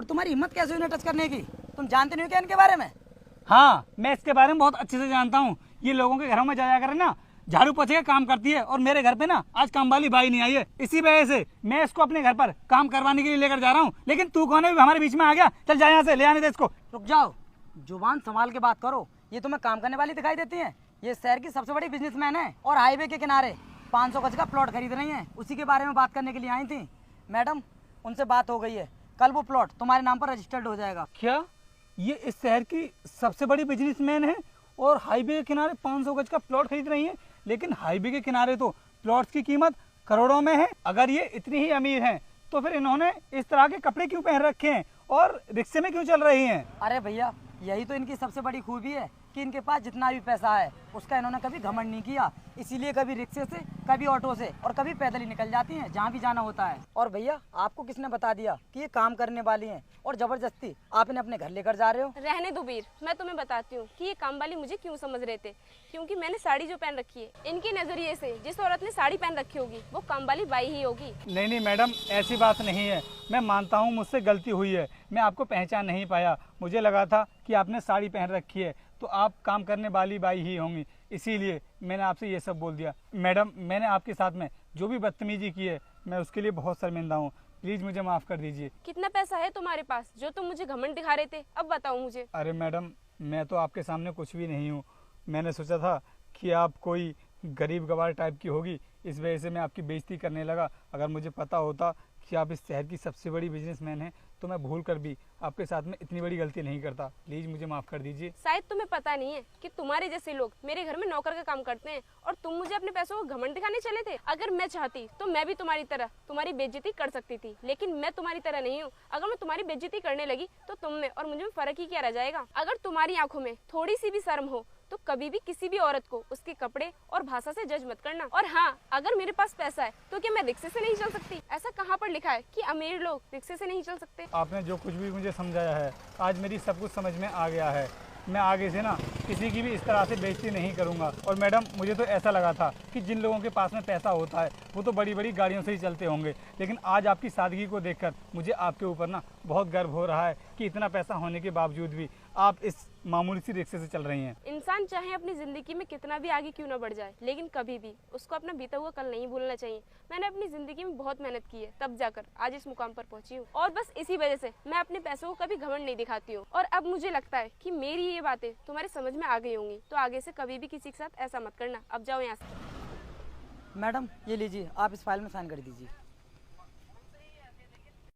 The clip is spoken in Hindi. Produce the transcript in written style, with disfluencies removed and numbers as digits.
और तुम्हारी हिम्मत कैसे हुई टच करने की? तुम जानते नहीं हो क्या इनके बारे में? हाँ, मैं इसके बारे में बहुत अच्छे से जानता हूँ। ये लोगों के घरों में जाया करे ना, झाड़ू पोछे का काम करती है, और मेरे घर पे ना आज काम वाली बाई नहीं आई है। इसी वजह से मैं इसको अपने घर पर काम करवाने के लिए लेकर जा रहा हूँ। लेकिन तू कौन है, हमारे बीच में आ गया? चल जा यहाँ से, ले आने दे इसको। रुक जाओ, जुबान संभाल के बात करो। ये तुम्हें काम करने वाली दिखाई देती है? ये शहर की सबसे बड़ी बिजनेसमैन है और हाईवे के किनारे 500 गज का प्लॉट खरीद रही हैं। उसी के बारे में बात करने के लिए आई थी। मैडम, उनसे बात हो गई है, कल वो प्लॉट तुम्हारे नाम पर रजिस्टर्ड हो जाएगा। क्या ये इस शहर की सबसे बड़ी बिजनेसमैन है और हाईवे के किनारे 500 गज का प्लॉट खरीद रही है? लेकिन हाईवे के किनारे तो प्लॉट्स की कीमत करोड़ों में है। अगर ये इतनी ही अमीर हैं तो फिर इन्होंने इस तरह के कपड़े क्यों पहन रखे हैं और रिक्शे में क्यों चल रही हैं? अरे भैया, यही तो इनकी सबसे बड़ी खूबी है कि इनके पास जितना भी पैसा है उसका इन्होंने कभी घमंड नहीं किया। इसीलिए कभी रिक्शे से, कभी ऑटो से और कभी पैदल ही निकल जाती हैं जहाँ भी जाना होता है। और भैया, आपको किसने बता दिया कि ये काम करने वाली हैं और जबरदस्ती आप इन्हें अपने घर लेकर जा रहे हो? रहने दो वीर, मैं तुम्हें बताती हूँ कि ये काम वाली मुझे क्यों समझ रहे थे। क्योंकि मैंने साड़ी जो पहन रखी है, इनके नजरिए से जिस औरत ने साड़ी पहन रखी होगी वो काम वाली बाई ही होगी। नहीं नहीं मैडम, ऐसी बात नहीं है। मैं मानता हूँ मुझसे गलती हुई है, मैं आपको पहचान नहीं पाया। मुझे लगा था कि आपने साड़ी पहन रखी है तो आप काम करने वाली बाई ही होंगी, इसीलिए मैंने आपसे ये सब बोल दिया। मैडम, मैंने आपके साथ में जो भी बदतमीजी की है मैं उसके लिए बहुत शर्मिंदा हूँ। प्लीज मुझे माफ कर दीजिए। कितना पैसा है तुम्हारे पास जो तुम मुझे घमंड दिखा रहे थे? अब बताओ मुझे। अरे मैडम, मैं तो आपके सामने कुछ भी नहीं हूँ। मैंने सोचा था कि आप कोई गरीब गवार टाइप की होगी, इस वजह से मैं आपकी बेइज्जती करने लगा। अगर मुझे पता होता कि आप इस शहर की सबसे बड़ी बिजनेसमैन हैं तो मैं भूल कर भी आपके साथ में इतनी बड़ी गलती नहीं करता। प्लीज मुझे माफ कर दीजिए। शायद तुम्हें पता नहीं है कि तुम्हारे जैसे लोग मेरे घर में नौकर का काम करते हैं और तुम मुझे अपने पैसों को घमंड दिखाने चले थे। अगर मैं चाहती तो मैं भी तुम्हारी तरह तुम्हारी बेइज्जती कर सकती थी, लेकिन मैं तुम्हारी तरह नहीं हूँ। अगर मैं तुम्हारी बेइज्जती करने लगी तो तुम में और मुझे में फर्क ही क्या रह जाएगा? अगर तुम्हारी आंखों में थोड़ी सी भी शर्म हो तो कभी भी किसी भी औरत को उसके कपड़े और भाषा से जज मत करना। और हाँ, अगर मेरे पास पैसा है तो क्या मैं रिक्शे से नहीं चल सकती? ऐसा कहाँ पर लिखा है कि अमीर लोग रिक्शे से नहीं चल सकते? आपने जो कुछ भी मुझे समझाया है आज मेरी सब कुछ समझ में आ गया है। मैं आगे से ना किसी की भी इस तरह से बेइज्जती नहीं करूंगा। और मैडम, मुझे तो ऐसा लगा था कि जिन लोगों के पास में पैसा होता है वो तो बड़ी बड़ी गाड़ियों से ही चलते होंगे, लेकिन आज आपकी सादगी को देखकर मुझे आपके ऊपर ना बहुत गर्व हो रहा है कि इतना पैसा होने के बावजूद भी आप इस मामूली सी रिक्शे से चल रही हैं। इंसान चाहे अपनी जिंदगी में कितना भी आगे क्यों ना बढ़ जाए, लेकिन कभी भी उसको अपना बीता हुआ कल नहीं भूलना चाहिए। मैंने अपनी जिंदगी में बहुत मेहनत की है, तब जाकर आज इस मुकाम पर पहुंची हूँ। और बस इसी वजह से मैं अपने पैसों को कभी घमंड नहीं दिखाती हूँ। और अब मुझे लगता है कि मेरी ये बातें तुम्हारे समझ में आ गई होंगी, तो आगे से कभी भी किसी के साथ ऐसा मत करना। अब जाओ यहाँ से। मैडम, ये लीजिए, आप इस फाइल में साइन कर दीजिए।